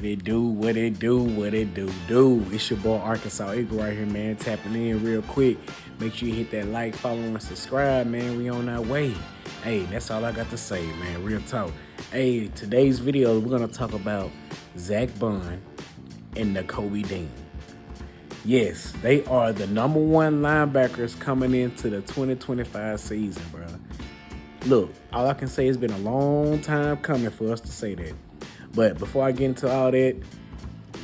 What it do. It's your boy Arkansas Eagle right here, man. Tapping in real quick. Make sure you hit that like, follow, and subscribe, man. We on our way. Hey, that's all I got to say, man. Real talk. Hey, today's video, we're going to talk about Zach Bond and Kobe Dean. Yes, they are the number one linebackers coming into the 2025 season, bro. Look, all I can say, it's been a long time coming for us to say that. But before I get into all that,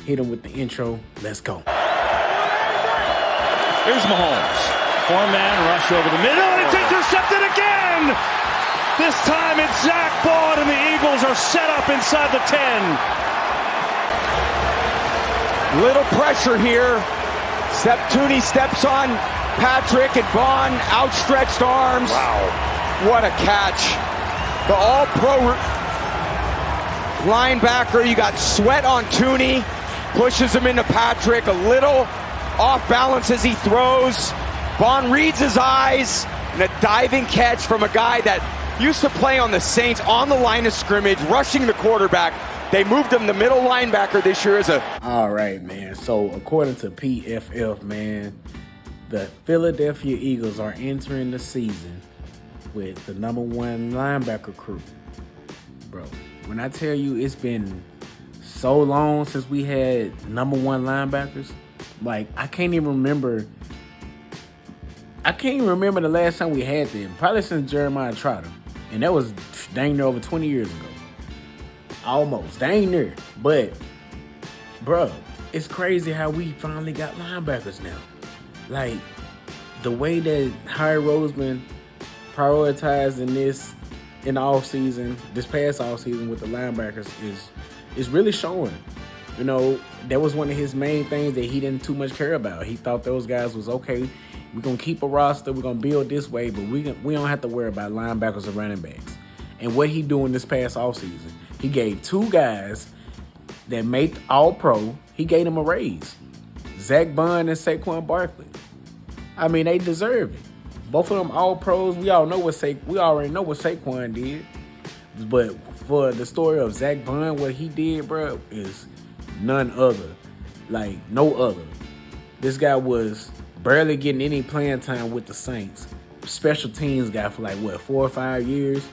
hit them with the intro. Let's go. Here's Mahomes. Four-man rush over the middle, and it's intercepted again! This time it's Zach Bond, and the Eagles are set up inside the 10. Little pressure here. Tooney steps on Patrick, and Bond, outstretched arms. Wow. What a catch. The all-pro linebacker. You got sweat on Tooney. Pushes him into Patrick. A little off balance as he throws. Bond reads his eyes. And a diving catch from a guy that used to play on the Saints on the line of scrimmage, rushing the quarterback. They moved him to middle linebacker this year as a... All right, man. So according to PFF, man, the Philadelphia Eagles are entering the season with the number one linebacker crew. Bro, when I tell you it's been so long since we had number one linebackers, like I can't even remember the last time we had them. Probably since Jeremiah Trotter. And that was dang near over 20 years ago. Almost. Dang near. But, bro, it's crazy how we finally got linebackers now. Like, the way that Harry Roseman prioritized in the offseason, this past offseason with the linebackers is really showing. You know, that was one of his main things that he didn't too much care about. He thought those guys was okay. We're going to keep a roster. We're going to build this way, but we don't have to worry about linebackers or running backs. And what he doing this past offseason, he gave two guys that made All-Pro, he gave them a raise. Zach Bond and Saquon Barkley. I mean, they deserve it. Both of them All-Pros. We already know what Saquon did. But for the story of Zach Bond, what he did, bro, is none other. Like, no other. This guy was barely getting any playing time with the Saints. Special teams guy for 4 or 5 years.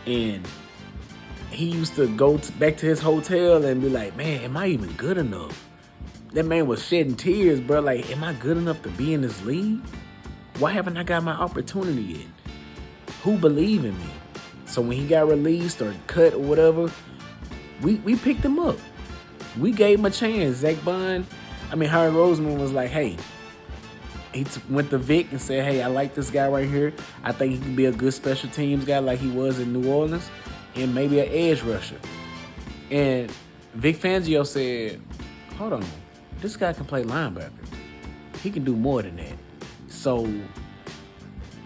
And he used to go back to his hotel and be like, man, am I even good enough? That man was shedding tears, bro. Like, am I good enough to be in this league? Why haven't I got my opportunity yet? Who believe in me? So when he got released or cut or whatever, we picked him up. We gave him a chance. Zach Bond, Harry Roseman was like, hey, he went to Vic and said, hey, I like this guy right here. I think he can be a good special teams guy like he was in New Orleans and maybe an edge rusher. And Vic Fangio said, hold on, this guy can play linebacker. He can do more than that. So,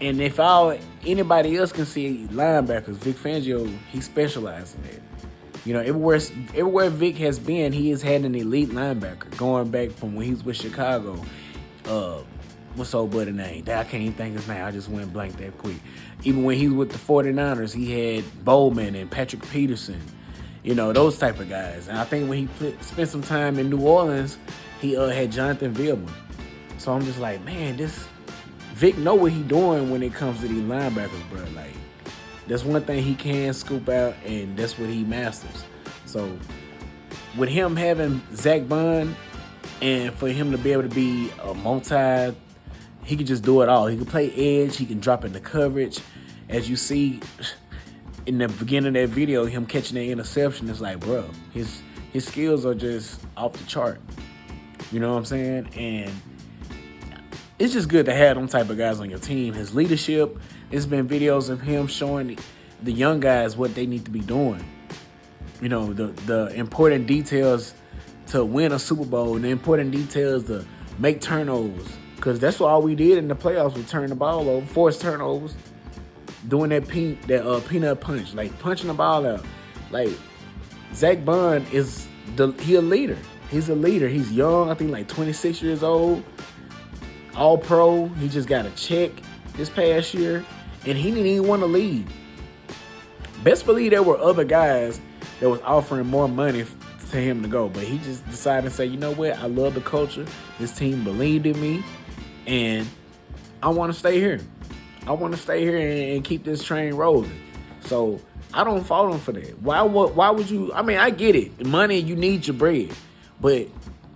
and if anybody else can see linebackers, Vic Fangio, he specializes in that. You know, everywhere Vic has been, he has had an elite linebacker. Going back from when he was with Chicago, what's old buddy name? I can't even think his name. I just went blank that quick. Even when he was with the 49ers, he had Bowman and Patrick Peterson. You know, those type of guys. And I think when he spent some time in New Orleans, he had Jonathan Vilman. So I'm just like, man, this Vic know what he doing when it comes to these linebackers, bro. Like, that's one thing he can scoop out, and that's what he masters. So with him having Zach Bond, and for him to be able to be a he can just do it all. He can play edge. He can drop into coverage. As you see in the beginning of that video, him catching that interception, it's like, bro, his skills are just off the chart. You know what I'm saying? And it's just good to have them type of guys on your team. His leadership, it's been videos of him showing the young guys what they need to be doing. You know, the important details to win a Super Bowl and the important details to make turnovers. Because that's what all we did in the playoffs, we turned the ball over, forced turnovers, doing that peanut punch, like punching the ball out. Like, Zach Bond is he a leader. He's a leader. He's young, I think like 26 years old, All-Pro. He just got a check this past year, and he didn't even want to leave. Best believe there were other guys that was offering more money to him to go. But he just decided to say, you know what? I love the culture. This team believed in me, and I want to stay here. I want to stay here and keep this train rolling. So I don't fault him for that. Why would you? I mean, I get it. Money, you need your bread. But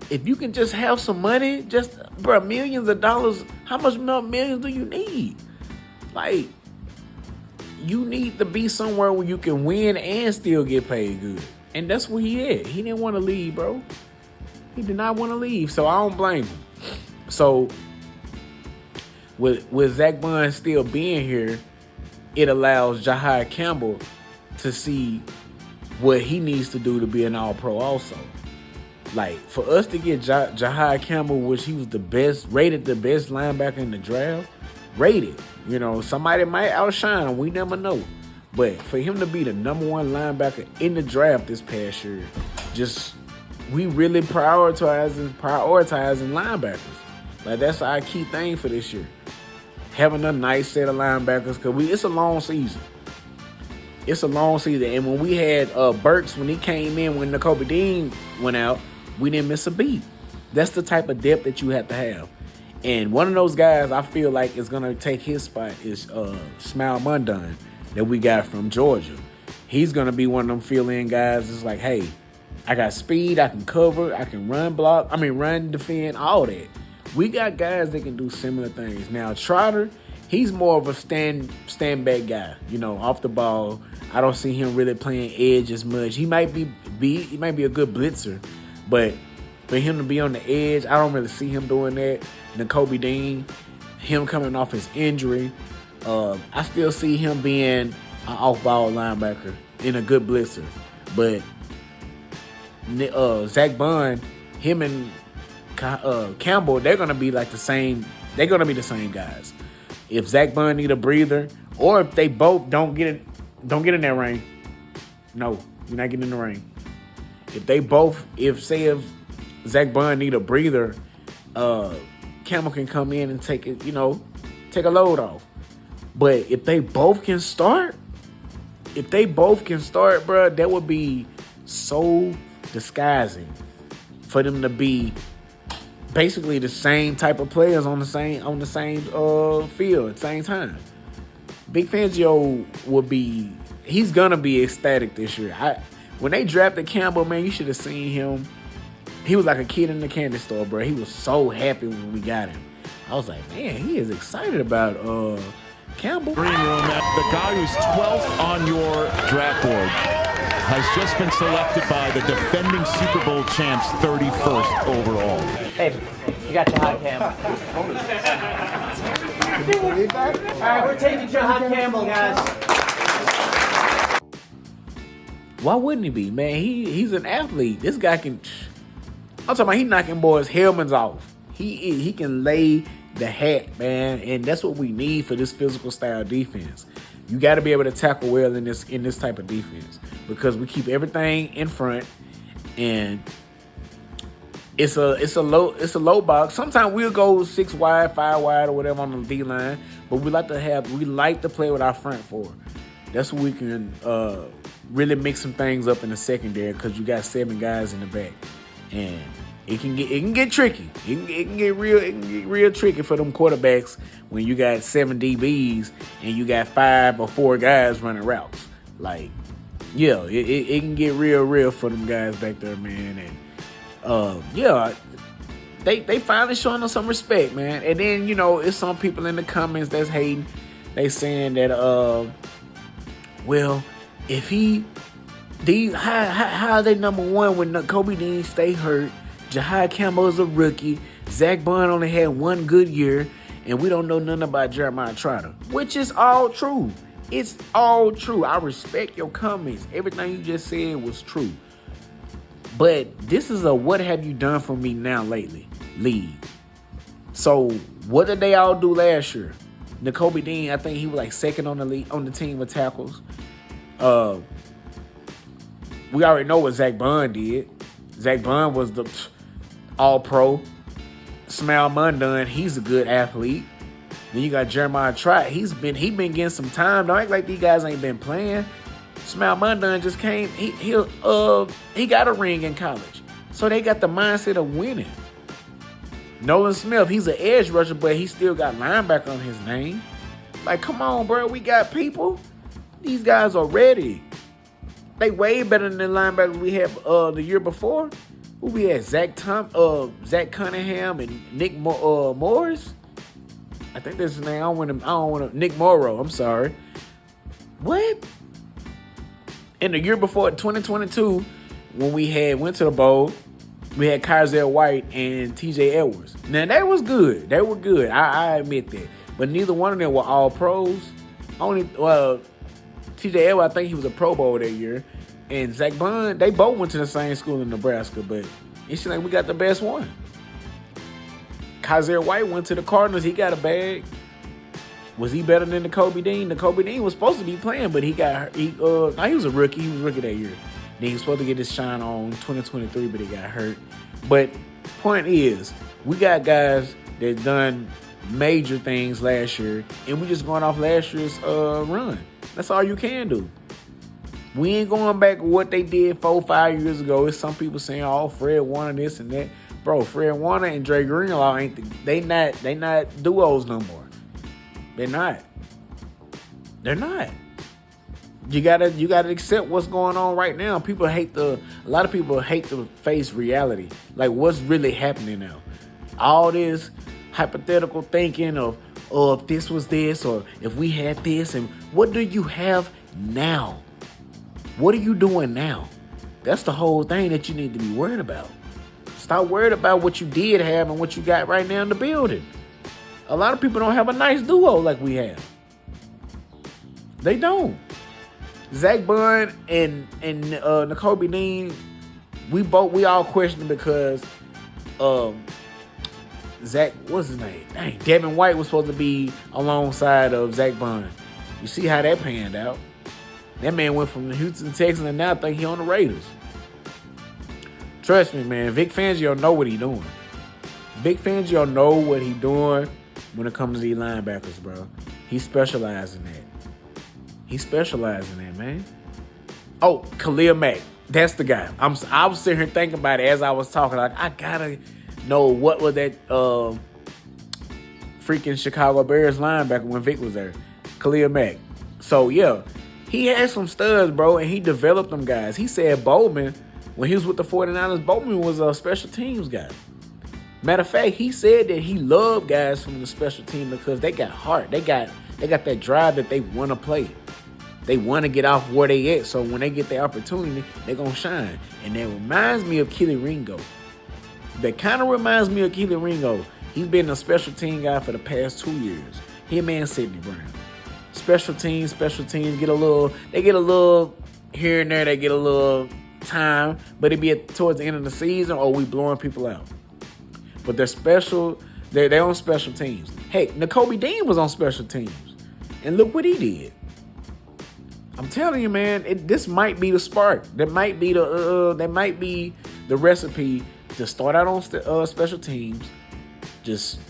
if you can just have some money, just, bro, millions of dollars, how much more millions do you need? Like, you need to be somewhere where you can win and still get paid good. And that's where he at. He didn't want to leave, bro. He did not want to leave, so I don't blame him. So with Zach Bond still being here, it allows Jahai Campbell to see what he needs to do to be an All-Pro also. Like, for us to get Jahai Campbell, which he was rated the best linebacker in the draft, rated. You know, somebody might outshine him. We never know. But for him to be the number one linebacker in the draft this past year, we really prioritizing linebackers. Like, that's our key thing for this year. Having a nice set of linebackers, because it's a long season. It's a long season. And when we had Burks, when he came in, when Nakobe Dean went out, we didn't miss a beat. That's the type of depth that you have to have. And one of those guys I feel like is going to take his spot is Smile Mundun that we got from Georgia. He's going to be one of them fill-in guys. It's like, hey, I got speed, I can cover, I can run, defend, all that. We got guys that can do similar things. Now, Trotter, he's more of a stand-back guy, you know, off the ball. I don't see him really playing edge as much. He might be a good blitzer, but for him to be on the edge, I don't really see him doing that. Nakobe Dean, him coming off his injury, I still see him being an off-ball linebacker and a good blitzer. But Zach Bond, him and Campbell, they're gonna be like the same. They're gonna be the same guys. If Zach Bond need a breather, or if they both don't get in that ring, no, you're not getting in the ring. If Zach Bond need a breather, Campbell can come in and take it, take a load off. But if they both can start, bro, that would be so disguising for them to be basically the same type of players on the same field at the same time. Big Fangio he's gonna be ecstatic this year. When they drafted Campbell, man, you should have seen him. He was like a kid in the candy store, bro. He was so happy when we got him. I was like, man, he is excited about Campbell. Green room, the guy who's 12th on your draft board has just been selected by the defending Super Bowl champs 31st overall. Hey, you got Jahai Campbell. All right, we're taking Jahai Campbell, guys. Why wouldn't he be, man? He's an athlete. This guy can. I'm talking about he knocking boys' helmets off. He can lay the hat, man, and that's what we need for this physical style defense. You got to be able to tackle well in this type of defense because we keep everything in front, and it's a low box. Sometimes we'll go 6 wide, 5 wide, or whatever on the D line, but we like to play with our front four. That's what we can really mix some things up in the secondary because you got 7 guys in the back, and it can get tricky. It can get real tricky for them quarterbacks when you got 7 DBs and you got 5 or 4 guys running routes. Like, yeah, it can get real for them guys back there, man. And they finally showing us some respect, man. And then it's some people in the comments that's hating. They saying that well, if how are they number one when Nakobe Dean stay hurt? Jahai Campbell is a rookie. Zach Bond only had 1 good year, and we don't know nothing about Jeremiah Trotter, which is all true. It's all true. I respect your comments. Everything you just said was true. But this is a what have you done for me now lately league. So what did they all do last year? Nakobe Dean, I think he was like second on the team with tackles. We already know what Zach Bond did. Zach Bond was the all-pro. Smile Mundun, he's a good athlete. Then you got Jeremiah Trott. He been getting some time. Don't act like these guys ain't been playing. Smile Mundun just came. He got a ring in college, so they got the mindset of winning. Nolan Smith, he's an edge rusher, but he still got linebacker on his name. Like, come on, bro, we got people. These guys are ready. They way better than the linebackers we had the year before. Who we had? Zach Cunningham and Nick Morris. I think that's his name. I don't want to. Nick Morrow. I'm sorry. What? In the year before, 2022, when we went to the bowl, we had Kaiser White and TJ Edwards. Now, they was good. They were good. I admit that. But neither one of them were all pros. TJ Edwards, I think he was a Pro Bowl that year. And Zach Bond, they both went to the same school in Nebraska, but it's like we got the best one. Kaiser White went to the Cardinals. He got a bag. Was he better than Nakobe Dean? Nakobe Dean was supposed to be playing, but he was a rookie. He was a rookie that year. Then he was supposed to get his shine on 2023, but he got hurt. But point is, we got guys that done major things last year, and we just going off last year's run. That's all you can do. We ain't going back to what they did 4-5 years ago. It's some people saying, "Oh, Fred Warner this and that." Bro, Fred Warner and Dre Greenlaw they not duos no more. They're not. They're not. You gotta accept what's going on right now. A lot of people hate to face reality. Like, what's really happening now? All this hypothetical thinking of, oh, if this was this, or if we had this, and what do you have now? What are you doing now? That's the whole thing that you need to be worried about. Stop worried about what you did have and what you got right now in the building. A lot of people don't have a nice duo like we have. They don't. Zach Bond and Nakobe Dean, we all questioned because Zach, what's his name? Dang, Devin White was supposed to be alongside of Zach Bond. You see how that panned out. That man went from the Houston Texans and now I think he on the Raiders. Trust me, man. Vic Fangio know what he doing. Vic Fangio know what he doing when it comes to these linebackers, bro. He specializes in that. He specializes in that, man. Oh, Khalil Mack. That's the guy. I was sitting here thinking about it as I was talking. Like, I gotta know what was that freaking Chicago Bears linebacker when Vic was there. Khalil Mack. So, yeah. He had some studs, bro, and he developed them guys. He said Bowman, when he was with the 49ers, Bowman was a special teams guy. Matter of fact, he said that he loved guys from the special team because they got heart. They got that drive that they want to play. They want to get off where they at, so when they get the opportunity, they're going to shine. And that reminds me of Keely Ringo. That kind of reminds me of Keely Ringo. He's been a special team guy for the past 2 years. Him and Sidney Brown. Special teams get a little here and there. They get a little time, but it be towards the end of the season or we blowing people out. But they're on special teams. Hey, Nakobe Dean was on special teams, and look what he did. I'm telling you, man, this might be the spark. That might be the recipe to start out on special teams. Just,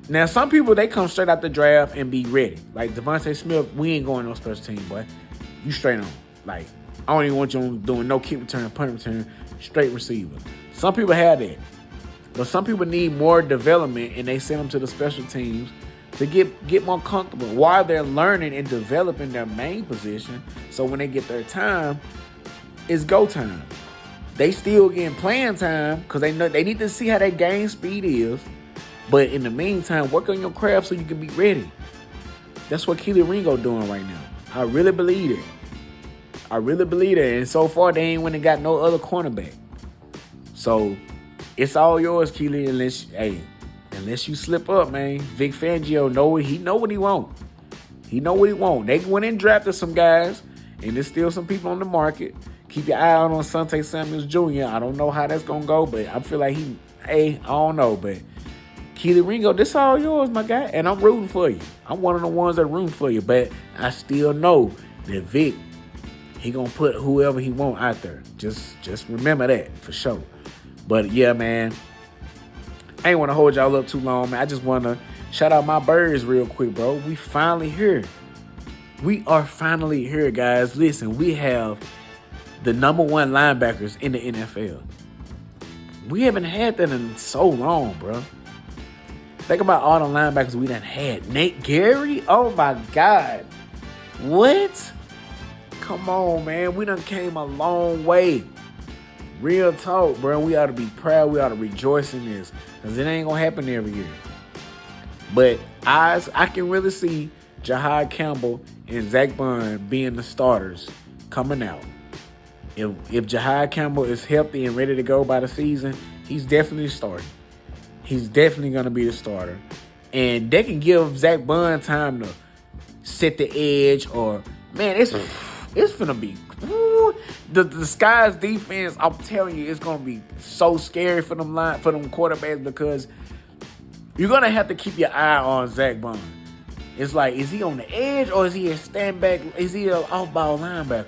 Now, some people, they come straight out the draft and be ready. Like Devontae Smith, we ain't going no special team, boy. You straight on. Like, I don't even want you doing no kick return, punt return, straight receiver. Some people have that. But some people need more development, and they send them to the special teams to get more comfortable while they're learning and developing their main position. So when they get their time, it's go time. They still getting playing time because they know they need to see how their game speed is. But in the meantime, work on your craft so you can be ready. That's what Keely Ringo doing right now. I really believe it. And so far, they ain't went and got no other cornerback. So it's all yours, Keely, unless you slip up, man. Vic Fangio know what he want. He know what he want. They went and drafted some guys, and there's still some people on the market. Keep your eye out on Asante Samuels Jr. I don't know how that's gonna go, but I feel like I don't know, but Keely Ringo, this all yours, my guy, and I'm rooting for you. I'm one of the ones that root for you, but I still know that Vic, he gonna put whoever he want out there. Just remember that for sure. But yeah, man, I ain't want to hold y'all up too long, man. I just want to shout out my birds real quick, bro. We finally here. We are finally here, guys. Listen, we have the number one linebackers in the NFL. We haven't had that in so long, bro. Think about all the linebackers we done had. Nate Gary? Oh, my God. What? Come on, man. We done came a long way. Real talk, bro. We ought to be proud. We ought to rejoice in this. Because it ain't going to happen every year. But I can really see Jahad Campbell and Zach Bond being the starters coming out. If Jahad Campbell is healthy and ready to go by the season, he's definitely starting. He's definitely going to be the starter. And they can give Zach Bond time to set the edge or, man, it's going to be, the Sky's defense, I'm telling you, it's going to be so scary for them quarterbacks because you're going to have to keep your eye on Zach Bond. It's like, is he on the edge or is he a stand-back? Is he an off-ball linebacker?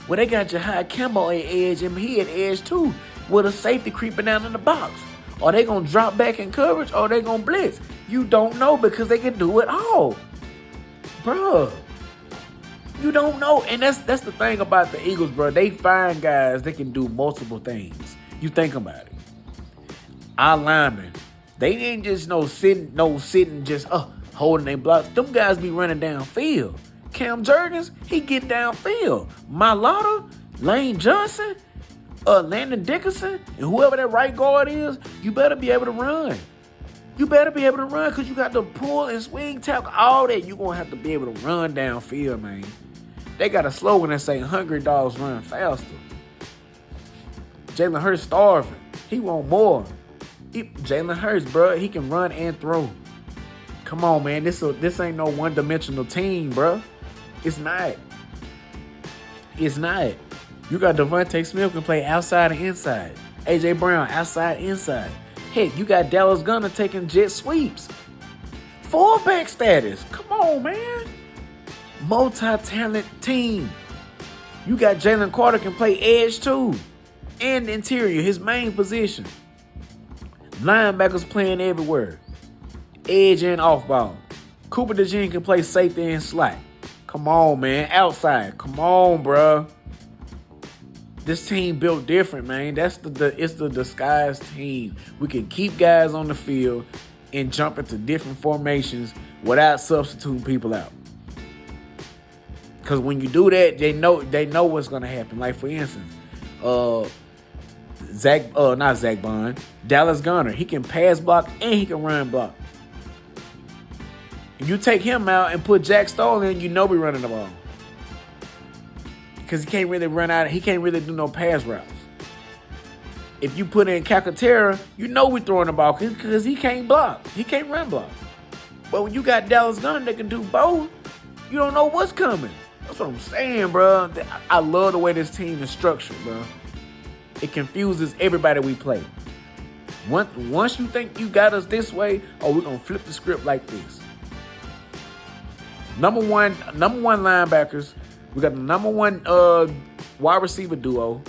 Well, they got Jahad Campbell at edge and he at edge too with a safety creeping down in the box. Are they going to drop back in coverage or are they going to blitz? You don't know because they can do it all. Bruh. You don't know. And that's the thing about the Eagles, bro. They find guys that can do multiple things. You think about it. Our linemen, they ain't just sitting just holding their blocks. Them guys be running downfield. Cam Jurgens, he get downfield. Mailata, Lane Johnson, Landon Dickerson, and whoever that right guard is, you better be able to run. You better be able to run because you got to pull and swing, tackle, all that. You're going to have to be able to run downfield, man. They got a slogan that say, hungry dogs run faster. Jalen Hurts starving. He want more. Jalen Hurts, bro, he can run and throw. Come on, man. This ain't no one-dimensional team, bro. It's not. It's not. You got Devontae Smith can play outside and inside. A.J. Brown outside, inside. Heck, you got Dallas Gunner taking jet sweeps. Fullback status. Come on, man. Multi-talent team. You got Jalen Carter can play edge too. And interior, his main position. Linebackers playing everywhere. Edge and off ball. Cooper DeJean can play safety and slot. Come on, man. Outside. Come on, bro. This team built different, man. It's the disguise team. We can keep guys on the field and jump into different formations without substituting people out. Because when you do that, they know what's gonna happen. Like for instance, not Zach Bond, Dallas Gunner. He can pass block and he can run block. If you take him out and put Jack Stoll in, you know we're running the ball. Because he can't really run out. He can't really do no pass routes. If you put in Calcaterra, you know we're throwing the ball because he can't block. He can't run block. But when you got Dallas Gunner that can do both, you don't know what's coming. That's what I'm saying, bro. I love the way this team is structured, bro. It confuses everybody we play. Once you think you got us this way, we're going to flip the script like this. Number one linebackers. We got the number one wide receiver duo.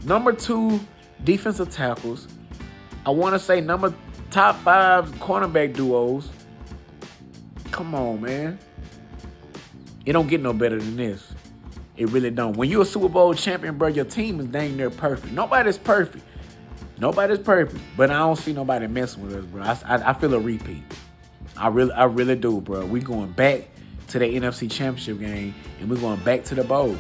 Number 2 defensive tackles. I want to say top 5 cornerback duos. Come on, man. It don't get no better than this. It really don't. When you're a Super Bowl champion, bro, your team is dang near perfect. Nobody's perfect. But I don't see nobody messing with us, bro. I feel a repeat. I really do, bro. We going back to the NFC Championship game, and we're going back to the bowl.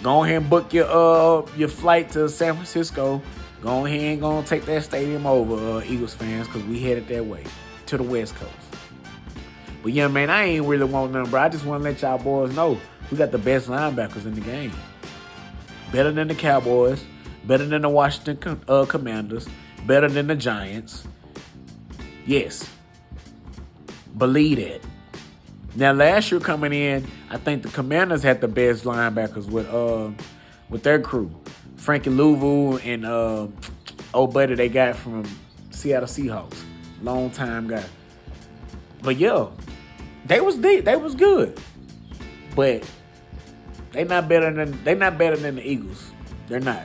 Go ahead and book your flight to San Francisco. Go ahead and go and take that stadium over, Eagles fans, because we headed that way to the West Coast. But yeah, man, I ain't really want nothing, bro. I just want to let y'all boys know we got the best linebackers in the game. Better than the Cowboys, better than the Washington Commanders, better than the Giants. Yes. Believe it. Now, last year coming in, I think the Commanders had the best linebackers with their crew. Frankie Louvu and old buddy they got from Seattle Seahawks. Long time guy. But yo, they was good. But they not better than the Eagles. They're not.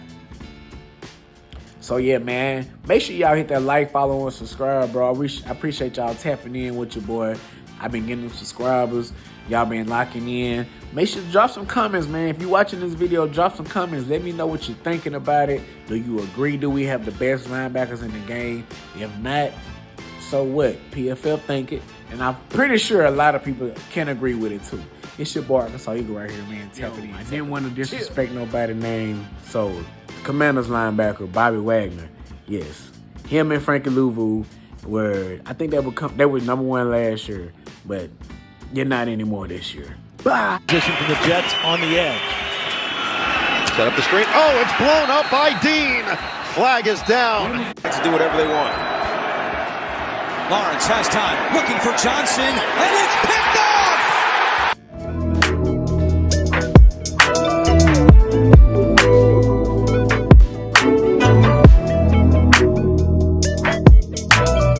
So yeah, man, make sure y'all hit that like, follow, and subscribe, bro. I appreciate y'all tapping in with your boy. I've been getting them subscribers. Y'all been locking in. Make sure to drop some comments, man. If you're watching this video, drop some comments. Let me know what you're thinking about it. Do you agree? Do we have the best linebackers in the game? If not, so what? PFL think it. And I'm pretty sure a lot of people can agree with it too. It's your boy, ArkansasEagle right here, man. Tap it in. I didn't want to disrespect nobody's name. So, Commanders linebacker, Bobby Wagner. Yes. Him and Frankie Louvu were, I think they were #1 last year, but you're not anymore this year. Bye. Position from the Jets on the edge. Set up the screen. Oh, it's blown up by Dean. Flag is down. Let's do whatever they want. Lawrence has time, looking for Johnson, and it's picked up!